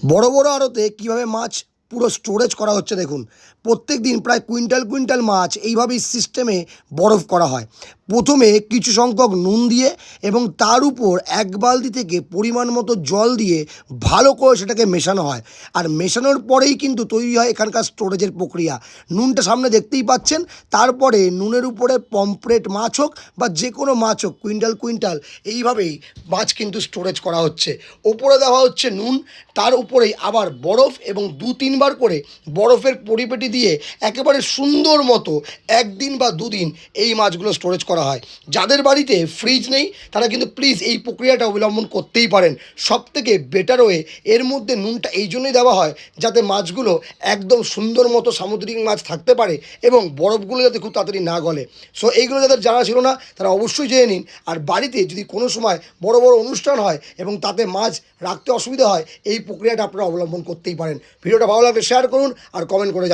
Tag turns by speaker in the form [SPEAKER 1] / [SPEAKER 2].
[SPEAKER 1] বড় বড় আড়তে কীভাবে মাছ পুরো স্টোরেজ করা হচ্ছে দেখুন। প্রত্যেক দিন প্রায় কুইন্টাল কুইন্টাল মাছ এইভাবেই সিস্টেমে বরফ করা হয়। প্রথমে কিছু সংখ্যক নুন দিয়ে এবং তার উপর এক বালতি থেকে পরিমাণ মতো জল দিয়ে ভালো করে সেটাকে মেশানো হয়। আর মেশানোর পরেই কিন্তু তৈরি হয় এখানকার স্টোরেজের প্রক্রিয়া। নুনটা সামনে দেখতেই পাচ্ছেন। তারপরে নুনের উপরে পমফ্রেট মাছ হোক বা যে কোনো মাছ হোক কুইন্টাল কুইন্টাল এইভাবেই মাছ কিন্তু স্টোরেজ করা হচ্ছে। ওপরে দেওয়া হচ্ছে নুন, তার উপরেই আবার বরফ এবং 2-3 বার করে বরফের পরিপেটি দিয়ে একেবারে সুন্দর মতো 1 দিন বা 2 দিন এই মাছগুলো স্টোরেজ করা হয়। যাদের বাড়িতে ফ্রিজ নেই তারা কিন্তু প্লিজ এই প্রক্রিয়াটা অবলম্বন করতেই পারেন। সবথেকে বেটার ওয়ে, এর মধ্যে নুনটা এই জন্যই দেওয়া হয় যাতে মাছগুলো একদম সুন্দর মতো সামুদ্রিক মাছ থাকতে পারে এবং বরফগুলো যাতে খুব তাড়াতাড়ি না গলে। সো এইগুলো যাদের জানা ছিল না তারা অবশ্যই জেনে নিন। আর বাড়িতে যদি কোনো সময় বড় বড় অনুষ্ঠান হয় এবং তাতে মাছ রাখতে অসুবিধা হয়, এই প্রক্রিয়াটা আপনারা অবলম্বন করতেই পারেন। ভিডিওটা ভালো লাগলে শেয়ার করুন আর কমেন্ট করে